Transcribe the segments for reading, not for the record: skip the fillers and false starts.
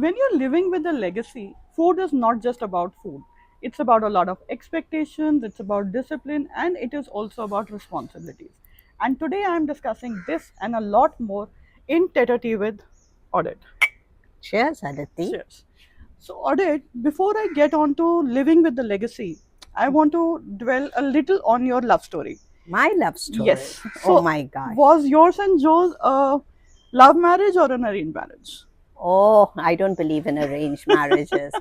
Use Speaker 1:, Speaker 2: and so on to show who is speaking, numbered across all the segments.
Speaker 1: when you're living with a legacy, food is not just about food. It's about a lot of expectations, it's about discipline, and it is also about responsibilities. And today I'm discussing this and a lot more in Tête-à-Tea with Odette.
Speaker 2: Cheers, Aditi.
Speaker 1: Cheers. So, Odette, before I get on to living with the legacy, I want to dwell a little on your love story.
Speaker 2: My love story.
Speaker 1: Yes.
Speaker 2: Oh
Speaker 1: So,
Speaker 2: my gosh.
Speaker 1: was yours and Joe's a love marriage or an arranged marriage?
Speaker 2: Oh, I don't believe in arranged marriages.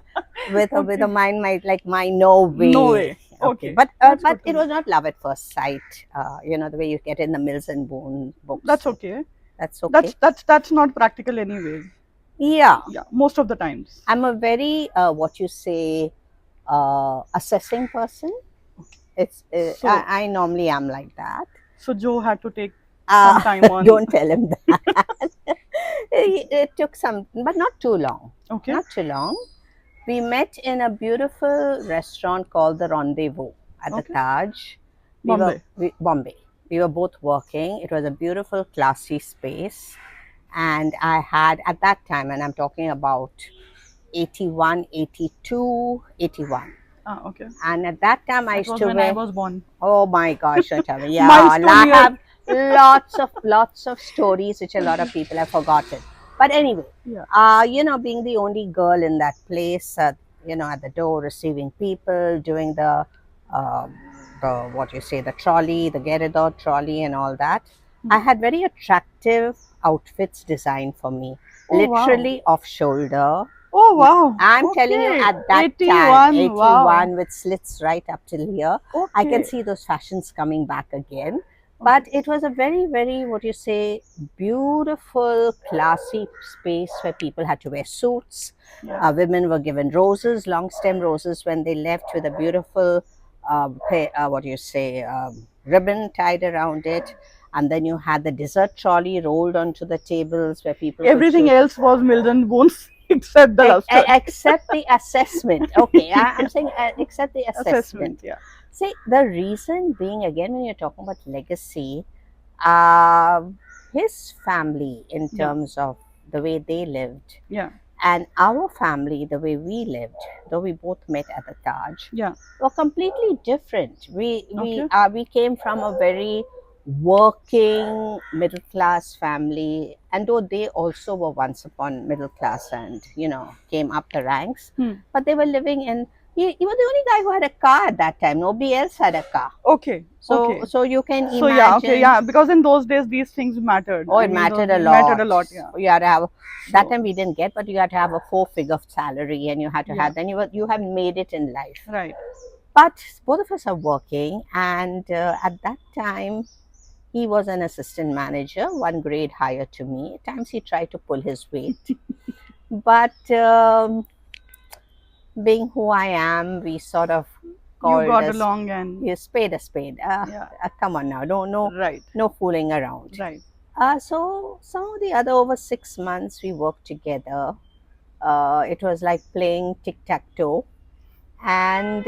Speaker 2: With a
Speaker 1: Okay.
Speaker 2: mind like mine, no
Speaker 1: No
Speaker 2: way.
Speaker 1: way.
Speaker 2: Okay,
Speaker 1: Okay.
Speaker 2: but
Speaker 1: That's
Speaker 2: but
Speaker 1: good to
Speaker 2: it
Speaker 1: know.
Speaker 2: was not love at first sight. The way you get in the Mills and Boone books.
Speaker 1: That's okay.
Speaker 2: That's
Speaker 1: That's
Speaker 2: okay.
Speaker 1: that's that's not practical anyways.
Speaker 2: Yeah,
Speaker 1: Yeah, most of the times.
Speaker 2: I'm a very what you say assessing person. It's
Speaker 1: So
Speaker 2: I normally am like that.
Speaker 1: so Joe had to take some time on.
Speaker 2: Don't tell him that. It took some, but not too long.
Speaker 1: Okay.
Speaker 2: Not too long. We met in a beautiful restaurant called the Rendezvous at the
Speaker 1: Okay.
Speaker 2: Taj.
Speaker 1: Bombay.
Speaker 2: Bombay. We were both working. It was a beautiful, classy space. And I had, at that time, and I'm talking about 81, 82, 81.
Speaker 1: Ah, okay.
Speaker 2: And at that time, I
Speaker 1: That
Speaker 2: used
Speaker 1: was
Speaker 2: to
Speaker 1: when I
Speaker 2: wear,
Speaker 1: was born.
Speaker 2: oh my gosh, I tell you, yeah,
Speaker 1: Milestone
Speaker 2: I
Speaker 1: year.
Speaker 2: have lots of stories which a lot of people have forgotten. But anyway,
Speaker 1: Yeah.
Speaker 2: being the only girl in that place, at the door receiving people, doing uh, the what you say, the trolley, the Geridor trolley, and all that. I
Speaker 1: Hmm.
Speaker 2: had very attractive outfits designed for me,
Speaker 1: Oh wow.
Speaker 2: literally off shoulder.
Speaker 1: Oh wow.
Speaker 2: I'm telling you,
Speaker 1: Okay.
Speaker 2: at that time,
Speaker 1: 81. Wow.
Speaker 2: 81 with slits right up till here, I can
Speaker 1: Okay.
Speaker 2: see those fashions coming back again.
Speaker 1: Okay.
Speaker 2: But it was a very, very, what you say, beautiful, classy space where people had to wear suits.
Speaker 1: Yeah.
Speaker 2: Women were given roses, long stem roses, when they left with a beautiful, what do you say, ribbon tied around it. And then you had the dessert trolley rolled onto the tables where people could
Speaker 1: Everything
Speaker 2: choose.
Speaker 1: else was Mills and Bones except the love story.
Speaker 2: Accept the assessment. Okay, I'm
Speaker 1: Yeah.
Speaker 2: saying accept the assessment.
Speaker 1: Assessment. Yeah.
Speaker 2: See, the reason being, again, when you're talking about legacy, uh, his family, in
Speaker 1: Yeah.
Speaker 2: terms of the way they lived,
Speaker 1: Yeah.
Speaker 2: and our family, the way we lived, though we both met at the Taj,
Speaker 1: Yeah.
Speaker 2: were completely different.
Speaker 1: Okay.
Speaker 2: We came from a very working middle class family, and though they also were once upon middle class and came up the ranks,
Speaker 1: Hmm.
Speaker 2: but they were living in. You were the only guy who had a car at that time. Nobody else had a car.
Speaker 1: Okay.
Speaker 2: So
Speaker 1: Okay.
Speaker 2: so you can
Speaker 1: So yeah. Okay.
Speaker 2: imagine.
Speaker 1: Yeah. Because in those days these things mattered.
Speaker 2: Oh,
Speaker 1: I
Speaker 2: it
Speaker 1: mean,
Speaker 2: mattered
Speaker 1: those
Speaker 2: a
Speaker 1: mattered a
Speaker 2: lot.
Speaker 1: lot. Yeah.
Speaker 2: You had to have that
Speaker 1: So
Speaker 2: time we didn't get, but you had to have a 4-figure salary, and you had to
Speaker 1: yeah.
Speaker 2: have. Then you have made it in life.
Speaker 1: Right.
Speaker 2: But both of us are working, and at that time he was an assistant manager, one grade higher to me. At times he tried to pull his weight, but being who I am, we sort of
Speaker 1: You
Speaker 2: called
Speaker 1: got
Speaker 2: us
Speaker 1: along and
Speaker 2: a spade a spade.
Speaker 1: yeah.
Speaker 2: Come on now, no,
Speaker 1: Right.
Speaker 2: no fooling around.
Speaker 1: Right.
Speaker 2: So some of the other over 6 months we worked together. It was like playing tic tac toe, and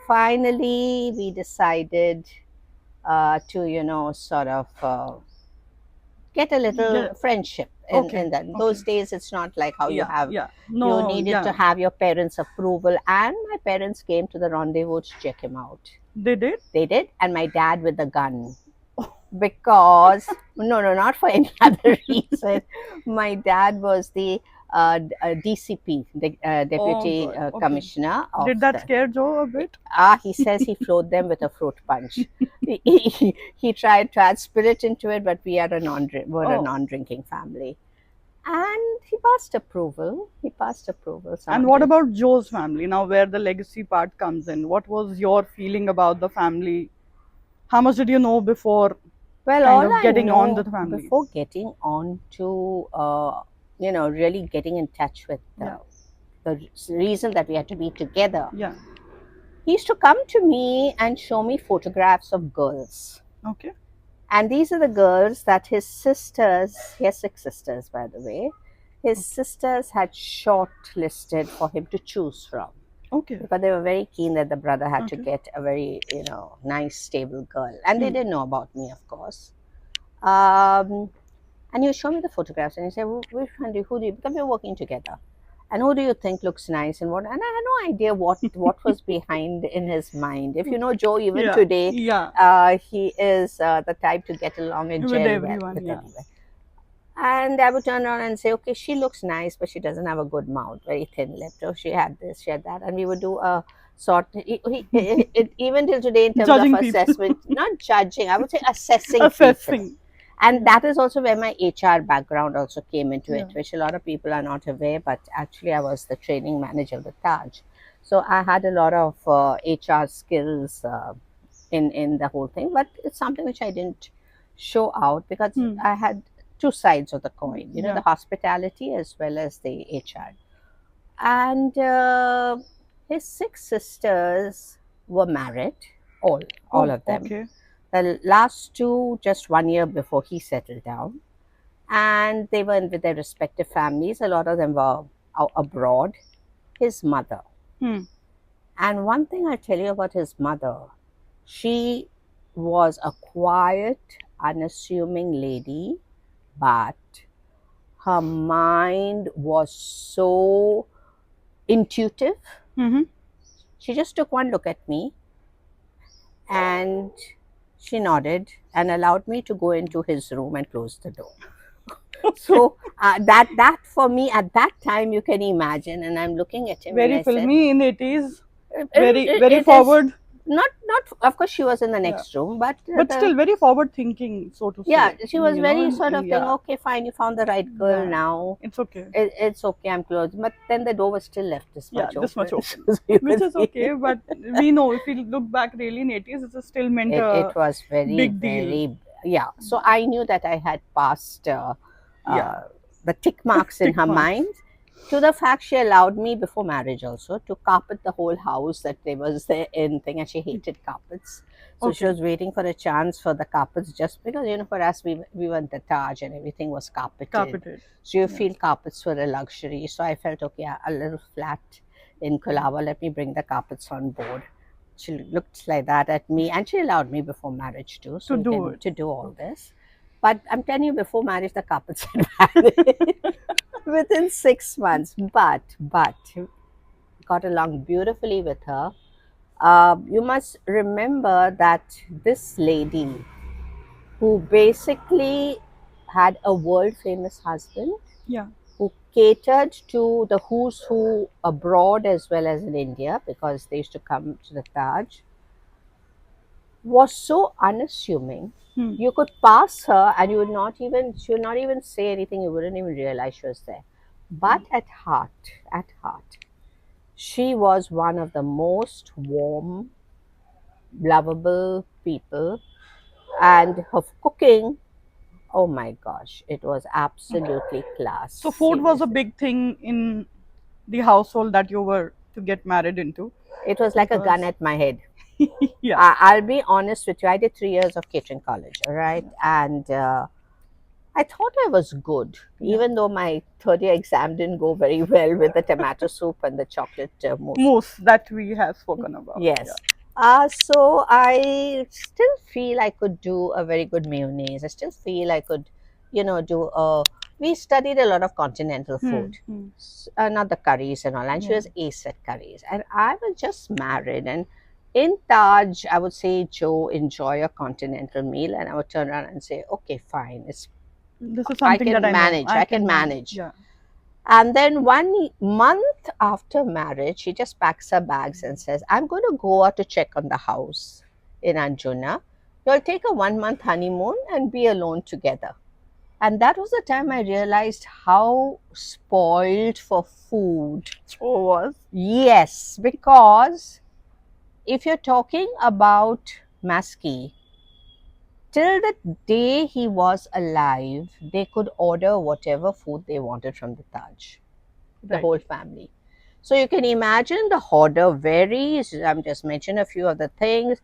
Speaker 2: finally we decided to sort of get a little
Speaker 1: Get
Speaker 2: friendship
Speaker 1: okay.
Speaker 2: in that.
Speaker 1: Okay.
Speaker 2: Those days it's not like how you
Speaker 1: Yeah.
Speaker 2: have.
Speaker 1: Yeah.
Speaker 2: You
Speaker 1: No.
Speaker 2: needed to
Speaker 1: Yeah.
Speaker 2: have your parents' approval, and my parents came to the Rendezvous to check him out.
Speaker 1: They did.
Speaker 2: They did, and my dad with the gun, because no, not for any other reason. My dad was the DCP, the
Speaker 1: Oh
Speaker 2: Deputy
Speaker 1: God. Okay.
Speaker 2: Commissioner of
Speaker 1: Did that
Speaker 2: the.
Speaker 1: scare Joe a bit?
Speaker 2: He says he floored them with a fruit punch. He tried spirit into it, but we're a
Speaker 1: Oh.
Speaker 2: non-drinking family, and he passed approval. He passed approval.
Speaker 1: And what about Joe's family? Now, where the legacy part comes in, what was your feeling about the family? How much did you know before
Speaker 2: Well,
Speaker 1: kind
Speaker 2: all
Speaker 1: of
Speaker 2: I
Speaker 1: getting on
Speaker 2: know
Speaker 1: with the family?
Speaker 2: before getting on to, really getting in touch with
Speaker 1: Yeah.
Speaker 2: the reason that we had to be together,
Speaker 1: Yeah.
Speaker 2: he used to come to me and show me photographs of girls.
Speaker 1: Okay.
Speaker 2: And these are the girls that his sisters, he has 6 sisters, by the way, his
Speaker 1: Okay.
Speaker 2: sisters had shortlisted for him to choose from.
Speaker 1: Okay.
Speaker 2: Because they were very keen that the brother had to
Speaker 1: Okay.
Speaker 2: get a very, nice, stable girl. And they
Speaker 1: Hmm.
Speaker 2: didn't know about me, of course. Um, and you show me the photographs and you say, which one do you, who do you, because we're working together. and who do you think looks nice and what? And I had no idea what was behind in his mind. If you know Joe, even
Speaker 1: Yeah,
Speaker 2: today,
Speaker 1: yeah,
Speaker 2: he is the type to get along and
Speaker 1: with
Speaker 2: gel well
Speaker 1: everyone,
Speaker 2: with
Speaker 1: yeah.
Speaker 2: anyone. And I would turn around and say, okay, she looks nice, but she doesn't have a good mouth, very thin lipped. Oh, she had this, she had that. And we would do a sort, even till today, in terms of
Speaker 1: Judging people.
Speaker 2: assessment, not judging, I would say assessing people.
Speaker 1: Assessing.
Speaker 2: And
Speaker 1: Yeah,
Speaker 2: that is also where my HR background also came into it,
Speaker 1: yeah.
Speaker 2: which a lot of people are not aware, but actually, I was the training manager of the Taj. So I had a lot of HR skills in the whole thing, but it's something which I didn't show out because
Speaker 1: Hmm.
Speaker 2: I had two sides of the coin, the
Speaker 1: Yeah.
Speaker 2: hospitality as well as the HR. And his six sisters were married, all, all
Speaker 1: Oh,
Speaker 2: of them.
Speaker 1: okay.
Speaker 2: The last two, just 1 year before he settled down, and they were with their respective families. A lot of them were abroad. His mother.
Speaker 1: Hmm.
Speaker 2: And one thing I tell you about his mother, she was a quiet, unassuming lady, but her mind was so intuitive.
Speaker 1: Mm-hmm.
Speaker 2: She just took one look at me and she nodded and allowed me to go into his room and close the door. So that for me at that time, you can imagine, and I'm looking at him and
Speaker 1: Very
Speaker 2: I said,
Speaker 1: filmy in 80s.
Speaker 2: it,
Speaker 1: Very,
Speaker 2: it,
Speaker 1: very
Speaker 2: it is
Speaker 1: forward.
Speaker 2: not of course she was in the
Speaker 1: Yeah.
Speaker 2: next room, but
Speaker 1: But
Speaker 2: the
Speaker 1: still very forward thinking, so to
Speaker 2: yeah,
Speaker 1: say.
Speaker 2: she was very sort of thinking,
Speaker 1: Yeah,
Speaker 2: okay, fine, you found the right girl
Speaker 1: yeah.
Speaker 2: now.
Speaker 1: It's okay.
Speaker 2: It's okay, I'm close. But then the door was still left this
Speaker 1: Yeah,
Speaker 2: much
Speaker 1: this much
Speaker 2: open.
Speaker 1: open.
Speaker 2: So you
Speaker 1: Which
Speaker 2: could
Speaker 1: is
Speaker 2: see
Speaker 1: okay, but we know if we look back really in 80s, it still meant
Speaker 2: it
Speaker 1: a
Speaker 2: was very,
Speaker 1: big deal.
Speaker 2: very, yeah. So I knew that I had passed
Speaker 1: Yeah,
Speaker 2: the tick marks in
Speaker 1: tick
Speaker 2: her
Speaker 1: marks.
Speaker 2: mind. To the fact she allowed me before marriage also to carpet the whole house that there was the in thing, and she hated carpets. So she
Speaker 1: Okay,
Speaker 2: was waiting for a chance for the carpets, just because for us we went the Taj and everything was carpeted.
Speaker 1: carpeted.
Speaker 2: So you
Speaker 1: Yeah.
Speaker 2: feel carpets were a luxury. So I felt okay, a little flat in Colaba. Let me bring the carpets on board. She looked like that at me, and she allowed me before marriage too, so
Speaker 1: To
Speaker 2: we
Speaker 1: do
Speaker 2: can
Speaker 1: it.
Speaker 2: to do all this. But I'm telling you, before marriage, the carpets had vanished within 6 months. But got along beautifully with her. You must remember that this lady, who basically had a world famous husband,
Speaker 1: Yeah,
Speaker 2: who catered to the who's who abroad as well as in India, because they used to come to the Taj, was so unassuming.
Speaker 1: hmm.
Speaker 2: You could pass her and she would not even say anything, you wouldn't even realize she was there. But at heart, she was one of the most warm, lovable people. And her cooking, oh my gosh, it was absolutely class,
Speaker 1: So food was a
Speaker 2: seriously.
Speaker 1: big thing in the household that you were to get married into,
Speaker 2: It was like a gun
Speaker 1: because
Speaker 2: at my head.
Speaker 1: yeah,
Speaker 2: I'll be honest with you, I did 3 years of catering college, all right? And I thought I was good,
Speaker 1: yeah.
Speaker 2: even though my third year exam didn't go very well with the tomato soup and the chocolate mousse.
Speaker 1: Mousse that we have spoken about. Yeah.
Speaker 2: Yes. So I still feel I could do a very good mayonnaise. I still feel I could, do a. We studied a lot of continental
Speaker 1: Hmm.
Speaker 2: food,
Speaker 1: Hmm.
Speaker 2: not the curries and all. And she
Speaker 1: Yeah.
Speaker 2: was ace at curries. And I was just married. And in Taj, I would say, Joe, enjoy a continental meal. And I would turn around and say, okay, fine.
Speaker 1: This is
Speaker 2: I
Speaker 1: something that
Speaker 2: can
Speaker 1: I know.
Speaker 2: manage.
Speaker 1: I
Speaker 2: I can
Speaker 1: can manage.
Speaker 2: manage.
Speaker 1: Yeah.
Speaker 2: And then 1 month after marriage, she just packs her bags and says, I'm going to go out to check on the house in Anjuna. You'll take a 1 month honeymoon and be alone together. And that was the time I realized how spoiled for food.
Speaker 1: So was.
Speaker 2: Yes, because if you're talking about Maski, till the day he was alive, they could order whatever food they wanted from the Taj, the
Speaker 1: Right.
Speaker 2: whole family. So you can imagine the order varies. I'm just mentioning a few of the things.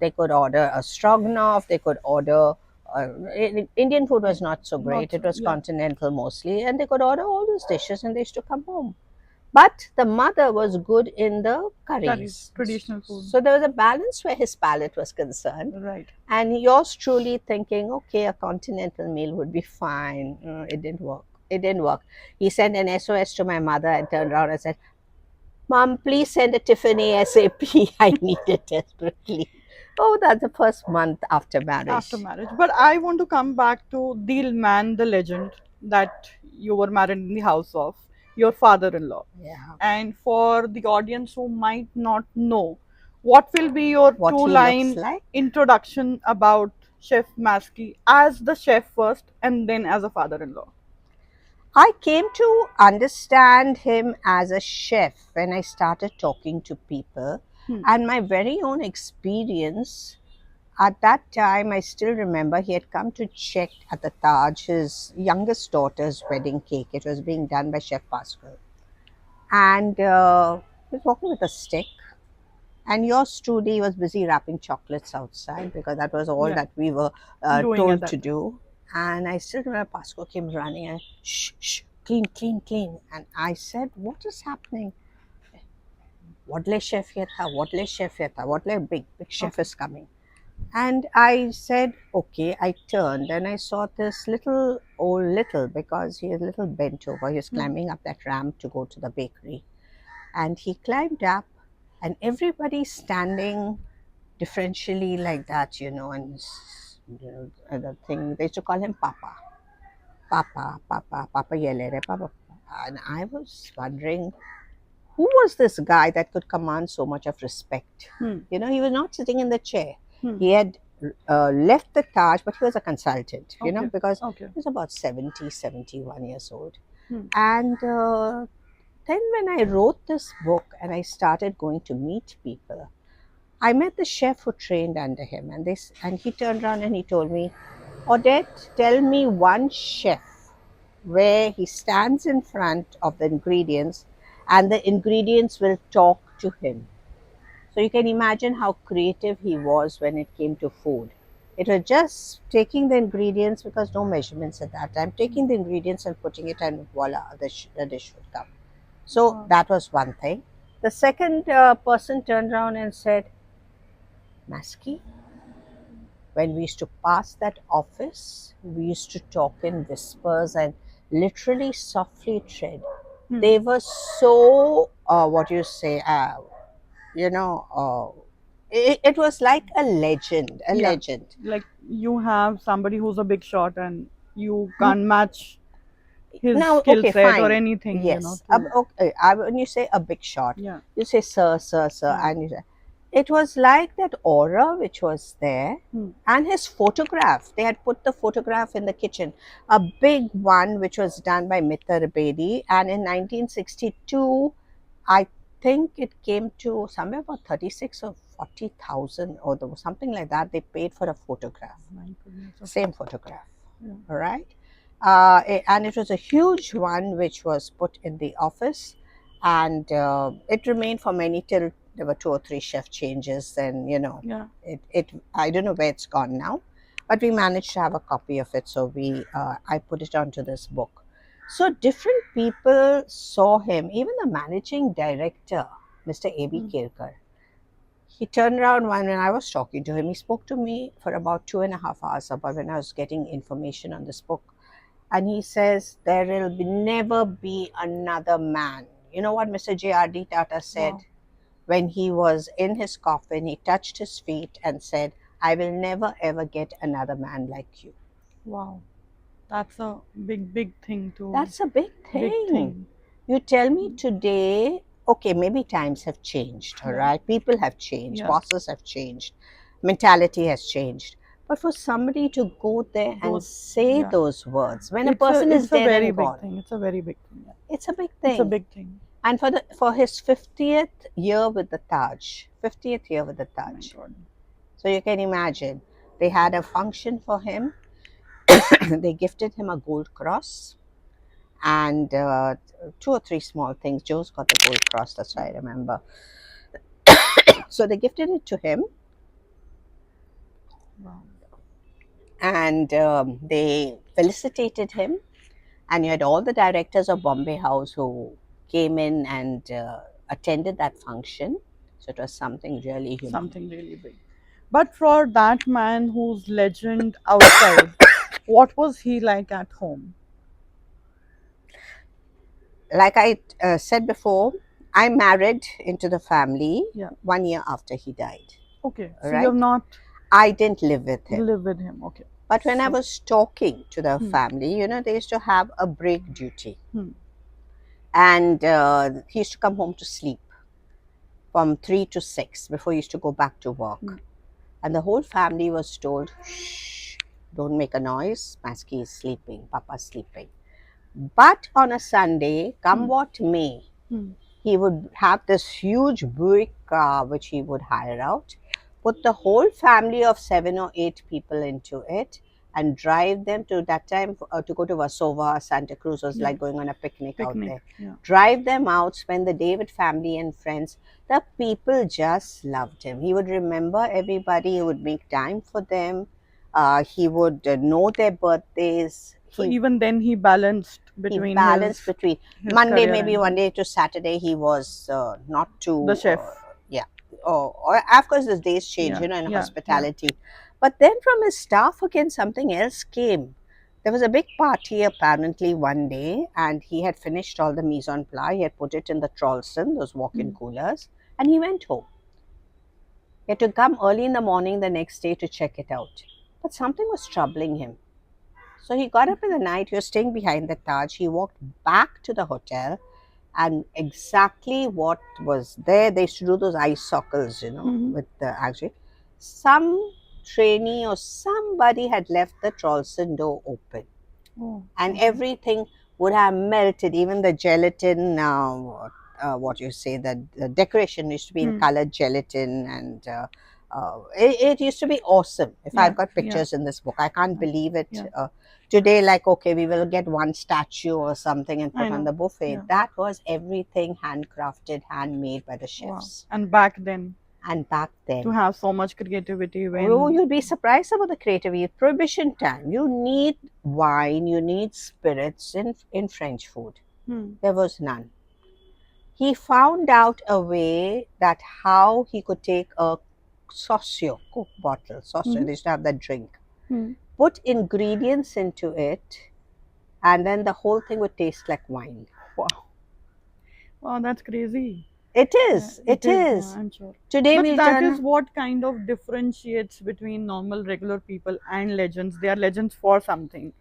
Speaker 2: They could order a stroganoff. They could order. Indian food was not so
Speaker 1: Not
Speaker 2: great. It
Speaker 1: so.
Speaker 2: was
Speaker 1: Yeah.
Speaker 2: continental mostly, and they could order all those dishes, and they used to come home. But the mother was good in the
Speaker 1: Curries,
Speaker 2: curries.
Speaker 1: traditional food.
Speaker 2: So there was a balance where his palate was concerned.
Speaker 1: Right.
Speaker 2: And yours truly thinking, okay, a continental meal would be fine. It didn't work. It didn't work. He sent an SOS to my mother and turned around and said, Mom, please send a Tiffany ASAP. I need it desperately. Oh, that's the first month after
Speaker 1: After
Speaker 2: marriage.
Speaker 1: marriage. But I want to come back to the man, the legend that you were married in the house of your father-in-law.
Speaker 2: Yeah.
Speaker 1: And for the audience who might not know, what will be your
Speaker 2: What he looks
Speaker 1: two-line
Speaker 2: like?
Speaker 1: introduction about Chef Masci as the chef first and then as a father-in-law?
Speaker 2: I came to understand him as a chef when I started talking to people,
Speaker 1: Hmm.
Speaker 2: and my very own experience at that time. I still remember he had come to check at the Taj his youngest daughter's wedding cake. It was being done by Chef Pascal, and he was walking with a stick. And yours truly was busy wrapping chocolates outside because that was all
Speaker 1: Yeah,
Speaker 2: that we were
Speaker 1: doing at
Speaker 2: told to
Speaker 1: that time.
Speaker 2: do. And I still remember Pasco came running and shh, shh, clean, clean, clean. And I said, "What is happening? Whatle chef here tha, whatle chef here tha, whatle big chef
Speaker 1: Okay.
Speaker 2: is coming." And I said, okay. I turned and I saw this little, little, because he was a little bent over. He was
Speaker 1: Hmm.
Speaker 2: climbing up that ramp to go to the bakery. And he climbed up, and everybody standing differentially like that, and the thing, they used to call him Papa. Papa, Papa, Papa Yelere, Papa. And I was wondering, who was this guy that could command so much of respect?
Speaker 1: Hmm.
Speaker 2: He was not sitting in the chair.
Speaker 1: Hmm.
Speaker 2: He had left the Taj, but he was a consultant,
Speaker 1: Okay.
Speaker 2: because
Speaker 1: Okay.
Speaker 2: he was about 70, 71 years old.
Speaker 1: Hmm.
Speaker 2: And then when I wrote this book and I started going to meet people, I met the chef who trained under him, and he turned around and he told me, Odette, tell me one chef where he stands in front of the ingredients and the ingredients will talk to him. So you can imagine how creative he was when it came to food. It was just taking the ingredients, because no measurements at that time, taking the ingredients and putting it, and voila, the dish would come. So
Speaker 1: Wow.
Speaker 2: that was one thing. The second person turned around and said, Maski, when we used to pass that office, we used to talk in whispers and literally softly tread.
Speaker 1: Hmm.
Speaker 2: They were so, what do you say, it was like a legend, a
Speaker 1: Yeah.
Speaker 2: legend.
Speaker 1: Like you have somebody who's a big shot and you can't match his
Speaker 2: Now,
Speaker 1: skill
Speaker 2: okay,
Speaker 1: set or
Speaker 2: fine.
Speaker 1: anything,
Speaker 2: Yes.
Speaker 1: to
Speaker 2: Okay, when you say a big shot,
Speaker 1: yeah.
Speaker 2: you say sir, sir, sir,
Speaker 1: Yeah.
Speaker 2: and you say, it was like that aura which was there,
Speaker 1: Hmm.
Speaker 2: and his photograph. They had put the photograph in the kitchen, a big one which was done by Mitta Bedi, and in 1962, I think it came to somewhere about 36 or 40,000, or there was something like that. They paid for a photograph,
Speaker 1: My goodness. Okay.
Speaker 2: same photograph.
Speaker 1: Yeah.
Speaker 2: All right. And it was a huge one which was put in the office, and it remained for many till there were two or three chef changes. And
Speaker 1: Yeah.
Speaker 2: it I don't know where it's gone now, but we managed to have a copy of it, so we I put it onto this book. So different people saw him. Even the managing director, Mr. A.B.
Speaker 1: Hmm.
Speaker 2: Kirkar, he turned around when I was talking to him. He spoke to me for about 2.5 hours about when I was getting information on this book. And he says, there will never be another man. You know what Mr. J.R.D. Tata said?
Speaker 1: Wow.
Speaker 2: When he was in his coffin, he touched his feet and said, I will never ever get another man like you.
Speaker 1: Wow. That's a big thing to
Speaker 2: That's a big
Speaker 1: big
Speaker 2: thing.
Speaker 1: thing.
Speaker 2: You tell me today, okay, maybe times have changed, all
Speaker 1: Yeah.
Speaker 2: right? People have changed,
Speaker 1: Yeah.
Speaker 2: bosses have changed, mentality has changed. But for somebody to go there and
Speaker 1: Those
Speaker 2: say
Speaker 1: yeah.
Speaker 2: those words when a
Speaker 1: It's a
Speaker 2: person is
Speaker 1: it's a
Speaker 2: dead
Speaker 1: very
Speaker 2: and
Speaker 1: big
Speaker 2: gone,
Speaker 1: thing. It's a very big thing. Yeah.
Speaker 2: it's a big
Speaker 1: It's a
Speaker 2: thing.
Speaker 1: big thing.
Speaker 2: And for his 50th year with the Taj, 50th year with the
Speaker 1: My
Speaker 2: Taj.
Speaker 1: God.
Speaker 2: So you can imagine, they had a function for him. They gifted him a gold cross and two or three small things. Joe's got the gold cross, that's why I remember. So they gifted it to him,
Speaker 1: Wow.
Speaker 2: and they felicitated him. And you had all the directors of Bombay House who came in and attended that function. So it was something really humongous.
Speaker 1: Something really big. But for that man who's legend outside, what was he like at home?
Speaker 2: like I said before, I married into the family
Speaker 1: Yeah.
Speaker 2: 1 year after he died.
Speaker 1: Okay.
Speaker 2: All
Speaker 1: So you have
Speaker 2: right.
Speaker 1: not
Speaker 2: I didn't live with him.
Speaker 1: lived with him. Okay.
Speaker 2: But when I
Speaker 1: So.
Speaker 2: was talking to the
Speaker 1: Hmm.
Speaker 2: family, they used to have a break duty.
Speaker 1: Hmm.
Speaker 2: And he used to come home to sleep from 3 to 6 before he used to go back to
Speaker 1: Hmm.
Speaker 2: work. And the whole family was told, shh, don't make a noise. Maski is sleeping. Papa's sleeping. But on a Sunday, come
Speaker 1: Hmm.
Speaker 2: what may,
Speaker 1: Hmm.
Speaker 2: he would have this huge Buick car which he would hire out, put the whole family of 7 or 8 people into it, and drive them to that time to go to Vasova. Santa Cruz was
Speaker 1: Yeah.
Speaker 2: like going on a picnic out
Speaker 1: Picnic.
Speaker 2: there.
Speaker 1: Yeah.
Speaker 2: Drive them out, spend the day with family and friends. The people just loved him. He would remember everybody, he would make time for them, he would know their birthdays.
Speaker 1: So even then he balanced
Speaker 2: He
Speaker 1: between
Speaker 2: balanced between
Speaker 1: his
Speaker 2: Monday,
Speaker 1: career
Speaker 2: maybe
Speaker 1: and
Speaker 2: one day to Saturday, he was not
Speaker 1: the
Speaker 2: too,
Speaker 1: chef.
Speaker 2: yeah. Or of course, the days change,
Speaker 1: Yeah.
Speaker 2: in
Speaker 1: Yeah. Yeah.
Speaker 2: hospitality. But then from his staff, again, something else came. There was a big party apparently one day, and he had finished all the mise en place. He had put it in the Trolson, those walk in
Speaker 1: Hmm.
Speaker 2: coolers, and he went home. He had to come early in the morning the next day to check it out. But something was troubling him. So he got up in the night, he was staying behind the Taj. He walked back to the hotel, and exactly what was there, they used to do those ice sockles,
Speaker 1: Hmm.
Speaker 2: with the actually some trainee or somebody had left the Trolson door open,
Speaker 1: Oh.
Speaker 2: and
Speaker 1: Okay.
Speaker 2: everything would have melted. Even the gelatin, what you say, the decoration used to be in
Speaker 1: Hmm.
Speaker 2: colored gelatin, and it used to be awesome. If I've
Speaker 1: Yeah.
Speaker 2: got
Speaker 1: Yeah.
Speaker 2: pictures in this book, I can't believe it.
Speaker 1: Yeah.
Speaker 2: Today, like, okay, we will get one statue or something and
Speaker 1: I
Speaker 2: put on
Speaker 1: know.
Speaker 2: the buffet.
Speaker 1: Yeah.
Speaker 2: That was everything handcrafted, handmade by the
Speaker 1: Wow.
Speaker 2: chefs.
Speaker 1: And back then,
Speaker 2: And back
Speaker 1: to
Speaker 2: then,
Speaker 1: have so much creativity
Speaker 2: oh,
Speaker 1: when.
Speaker 2: you'll be surprised about the creativity. Prohibition time, you need wine, you need spirits in French food.
Speaker 1: Hmm.
Speaker 2: There was none. He found out a way that how he could take a saucier, Coke bottle, saucier,
Speaker 1: Hmm.
Speaker 2: they used to have that drink,
Speaker 1: Hmm.
Speaker 2: put ingredients into it, and then the whole thing would taste like wine.
Speaker 1: Wow. Wow, that's crazy.
Speaker 2: It
Speaker 1: Yeah,
Speaker 2: is,
Speaker 1: it
Speaker 2: it
Speaker 1: is. Yeah,
Speaker 2: is.
Speaker 1: I'm sure.
Speaker 2: Today
Speaker 1: But
Speaker 2: we'll
Speaker 1: that is
Speaker 2: turn,
Speaker 1: what kind of differentiates between normal, regular people and legends. They are legends for something.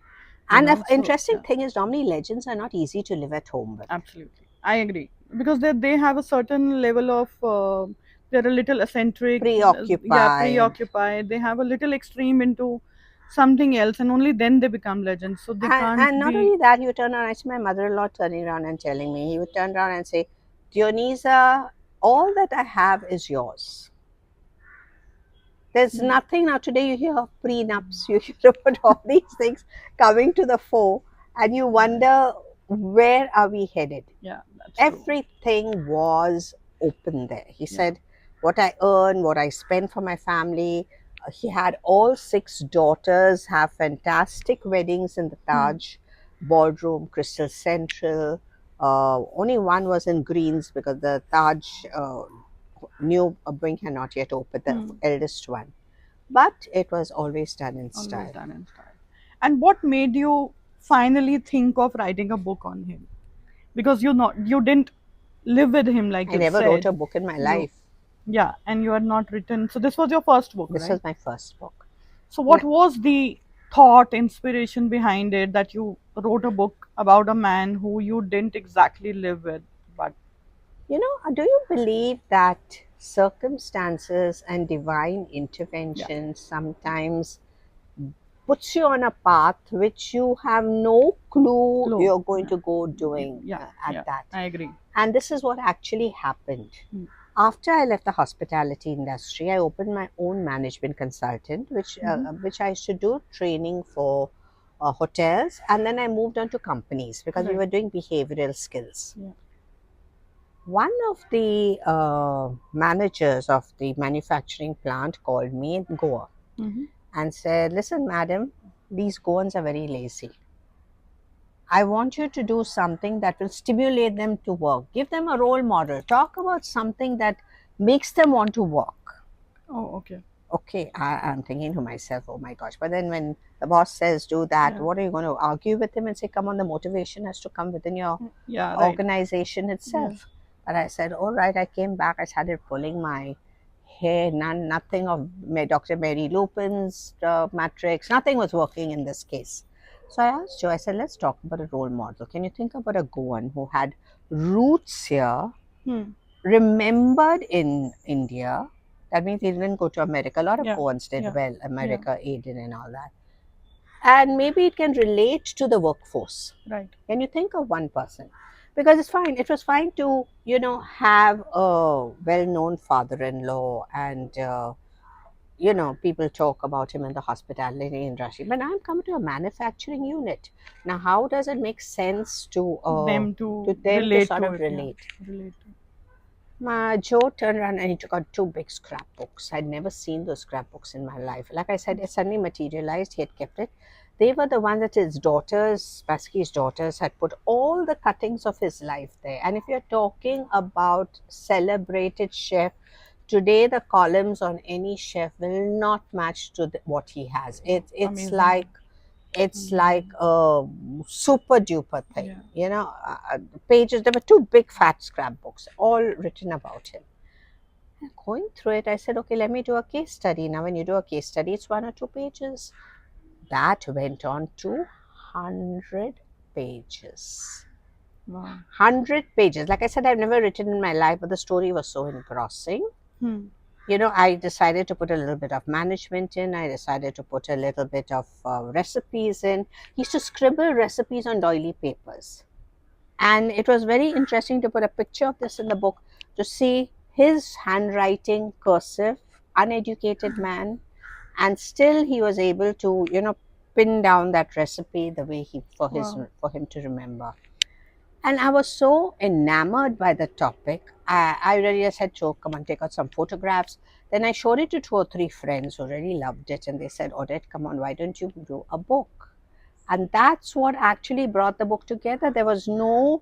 Speaker 2: and the
Speaker 1: So,
Speaker 2: interesting
Speaker 1: yeah,
Speaker 2: thing is, normally legends are not easy to live at home with.
Speaker 1: absolutely. I agree. Because they have a certain level of, they're a little eccentric, yeah,
Speaker 2: Preoccupied.
Speaker 1: preoccupied. They have a little extreme into something else, and only then they become legends. So they
Speaker 2: And
Speaker 1: can't
Speaker 2: not
Speaker 1: be.
Speaker 2: only that, you turn around, it's my mother-in-law turning around and telling me, he would turn around and say, Dionisa, all that I have is yours. There's
Speaker 1: Hmm.
Speaker 2: nothing now. Today you hear of prenups, you hear about all these things coming to the fore, and you wonder, where are we headed?
Speaker 1: Yeah, that's true.
Speaker 2: Everything was open there. He
Speaker 1: Yeah.
Speaker 2: said, what I earn, what I spend for my family. He had all 6 daughters have fantastic weddings in the
Speaker 1: Hmm.
Speaker 2: Taj ballroom, Crystal Central. Only one was in Greens because the Taj new wing had not yet opened, the
Speaker 1: Hmm.
Speaker 2: eldest one. But it was always done in
Speaker 1: Always
Speaker 2: style.
Speaker 1: done in style. And what made you finally think of writing a book on him? Because you didn't live with him like
Speaker 2: I
Speaker 1: you
Speaker 2: never wrote
Speaker 1: said.
Speaker 2: a book in my
Speaker 1: You
Speaker 2: life.
Speaker 1: Yeah, and you had not written. So this was your first book,
Speaker 2: This
Speaker 1: right?
Speaker 2: was my first book.
Speaker 1: So
Speaker 2: Yeah.
Speaker 1: what was the thought, inspiration behind it that you wrote a book about a man who you didn't exactly live with, but
Speaker 2: Do you believe that circumstances and divine
Speaker 1: yeah,
Speaker 2: intervention sometimes puts you on a path which you have no clue
Speaker 1: clue.
Speaker 2: you're going
Speaker 1: Yeah,
Speaker 2: to go doing
Speaker 1: yeah,
Speaker 2: at
Speaker 1: yeah.
Speaker 2: that?
Speaker 1: I agree.
Speaker 2: And this is what actually happened.
Speaker 1: Hmm.
Speaker 2: After I left the hospitality industry, I opened my own management consultant,
Speaker 1: Mm-hmm.
Speaker 2: which I used to do training for hotels, and then I moved on to companies because we
Speaker 1: Right.
Speaker 2: were doing behavioral skills.
Speaker 1: Yeah.
Speaker 2: One of the managers of the manufacturing plant called me in Goa
Speaker 1: Mm-hmm.
Speaker 2: and said, "Listen, madam, these Goans are very lazy. I want you to do something that will stimulate them to work. Give them a role model. Talk about something that makes them want to work."
Speaker 1: Oh, okay.
Speaker 2: okay, I'm thinking to myself, oh my gosh. But then when the boss says do that,
Speaker 1: Yeah.
Speaker 2: what are you going to argue with him and say, come on, the motivation has to come within your
Speaker 1: Yeah, right.
Speaker 2: organization
Speaker 1: Yeah.
Speaker 2: itself. But I said, all right, I came back, I started pulling my hair, nothing of Dr. Mary Lupin's matrix, nothing was working in this case. So I asked Joe, I said, let's talk about a role model. Can you think about a Goan who had roots here,
Speaker 1: Hmm.
Speaker 2: remembered in India? That means he didn't go to America. A lot of
Speaker 1: Yeah.
Speaker 2: Goans did
Speaker 1: Yeah.
Speaker 2: well,
Speaker 1: Yeah.
Speaker 2: America, Aden, and all that. And maybe it can relate to the workforce.
Speaker 1: Right.
Speaker 2: Can you think of one person? Because it's fine. It was fine to, have a well-known father-in-law and, people talk about him in the hospitality industry. But now I'm coming to a manufacturing unit. Now, how does it make sense
Speaker 1: Them
Speaker 2: to
Speaker 1: to
Speaker 2: them to
Speaker 1: relate
Speaker 2: sort
Speaker 1: to
Speaker 2: of
Speaker 1: it. Yeah.
Speaker 2: relate?
Speaker 1: Relate to.
Speaker 2: My Joe turned around and he took out two big scrapbooks. I'd never seen those scrapbooks in my life. Like I said, it suddenly materialized. He had kept it. They were the ones that his daughters, Maski's daughters, had put all the cuttings of his life there. And if you're talking about celebrated chef, today the columns on any chef will not match to what he has. It's
Speaker 1: Amazing.
Speaker 2: like it's like
Speaker 1: Amazing.
Speaker 2: a super duper thing,
Speaker 1: Yeah.
Speaker 2: pages. There were two big fat scrapbooks, all written about him. And going through it, I said, okay, let me do a case study. Now, when you do a case study, it's 1 or 2 pages. That went on to 100 pages.
Speaker 1: Wow.
Speaker 2: 100 pages. Like I said, I've never written in my life, but the story was so engrossing.
Speaker 1: Hmm.
Speaker 2: I decided to put a little bit of management in. I decided to put a little bit of recipes in. He used to scribble recipes on doily papers. And it was very interesting to put a picture of this in the book to see his handwriting, cursive, uneducated man, and still he was able to, pin down that recipe the way
Speaker 1: Wow.
Speaker 2: for him to remember. And I was so enamored by the topic. I really just said, Joe, come on, take out some photographs. Then I showed it to 2 or 3 friends who really loved it. And they said, Odette, come on, why don't you do a book? And that's what actually brought the book together. There was no,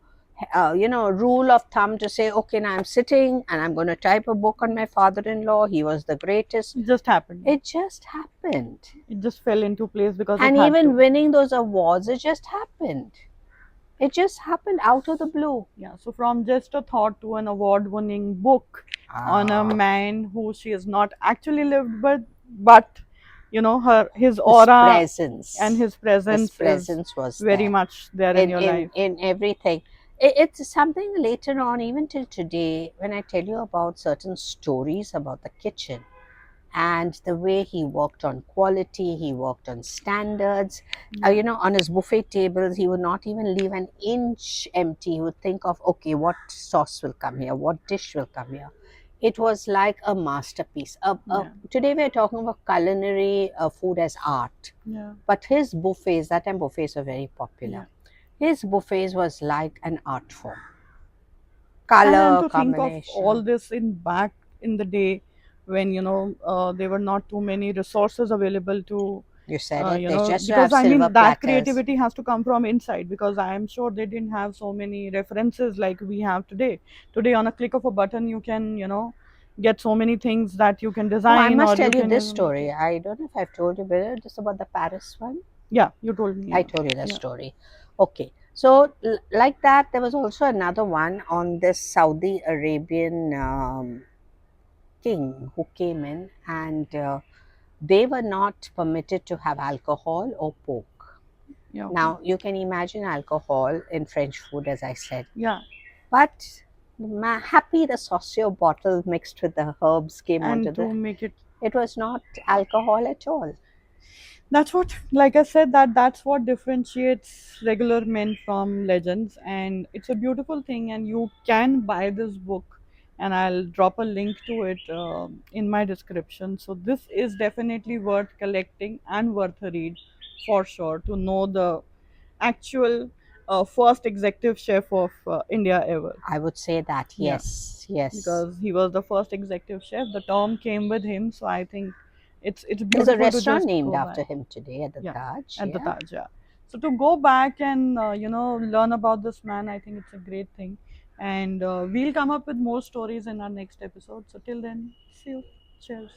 Speaker 2: rule of thumb to say, okay, now I'm sitting and I'm going to type a book on my father in law. He was the greatest.
Speaker 1: It just happened.
Speaker 2: It just happened.
Speaker 1: It just fell into place because it
Speaker 2: And
Speaker 1: had
Speaker 2: even
Speaker 1: to.
Speaker 2: winning those awards, it just happened. It just happened out of the blue.
Speaker 1: Yeah. So from just a thought to an award-winning book on a
Speaker 2: Ah.
Speaker 1: man who she has not actually lived, but her his
Speaker 2: His
Speaker 1: aura and
Speaker 2: presence
Speaker 1: his
Speaker 2: his
Speaker 1: presence is
Speaker 2: presence was
Speaker 1: very
Speaker 2: there
Speaker 1: much there in
Speaker 2: in
Speaker 1: your
Speaker 2: in
Speaker 1: life.
Speaker 2: in everything. It's something later on, even till today, when I tell you about certain stories about the kitchen and the way he worked on quality, he worked on standards.
Speaker 1: Yeah.
Speaker 2: On his buffet tables, he would not even leave an inch empty. He would think of, okay, what sauce will come here, what dish will come here. It was like a masterpiece.
Speaker 1: Yeah.
Speaker 2: Today we are talking about culinary food as art,
Speaker 1: Yeah.
Speaker 2: but his buffets, that time buffets were very
Speaker 1: Yeah.
Speaker 2: popular. His buffets was like an art form.
Speaker 1: And
Speaker 2: Color
Speaker 1: to think of all
Speaker 2: combination.
Speaker 1: this in back in the day when there were not too many resources available to
Speaker 2: You said it. They just
Speaker 1: because
Speaker 2: have
Speaker 1: I
Speaker 2: silver
Speaker 1: mean that
Speaker 2: platters.
Speaker 1: creativity has to come from inside, because I am sure they didn't have so many references like we have today. Today on a click of a button you can get so many things that you can
Speaker 2: Oh, I
Speaker 1: design or
Speaker 2: must
Speaker 1: you
Speaker 2: tell you
Speaker 1: can
Speaker 2: this
Speaker 1: make
Speaker 2: story.
Speaker 1: it.
Speaker 2: I don't know if I've told you, but just about the Paris one.
Speaker 1: Yeah, you told me.
Speaker 2: I
Speaker 1: Yeah.
Speaker 2: told you that
Speaker 1: Yeah.
Speaker 2: story. Okay. So, like that, there was also another one on this Saudi Arabian king who came in, and they were not permitted to have alcohol or pork.
Speaker 1: Yeah. Okay.
Speaker 2: Now, you can imagine alcohol in French food, as I said,
Speaker 1: Yeah.
Speaker 2: but happy the saucier bottle mixed with the herbs came onto
Speaker 1: And
Speaker 2: the.
Speaker 1: to make it.
Speaker 2: It was not alcohol at all.
Speaker 1: That's what, like I said, that's what differentiates regular men from legends, and it's a beautiful thing. And you can buy this book, and I'll drop a link to it in my description. So this is definitely worth collecting and worth a read for sure, to know the actual first executive chef of India ever.
Speaker 2: I would say that,
Speaker 1: Yeah,
Speaker 2: yes, yes.
Speaker 1: because he was the first executive chef. The term came with him, so I think it's
Speaker 2: There's a
Speaker 1: beautiful to
Speaker 2: restaurant
Speaker 1: just
Speaker 2: named
Speaker 1: go
Speaker 2: after
Speaker 1: back.
Speaker 2: him today at the
Speaker 1: Yeah,
Speaker 2: Taj.
Speaker 1: at the
Speaker 2: Yeah.
Speaker 1: Taj. Yeah. So to go back and learn about this man, I think it's a great thing. And we'll come up with more stories in our next episode. So till then, see you. Cheers.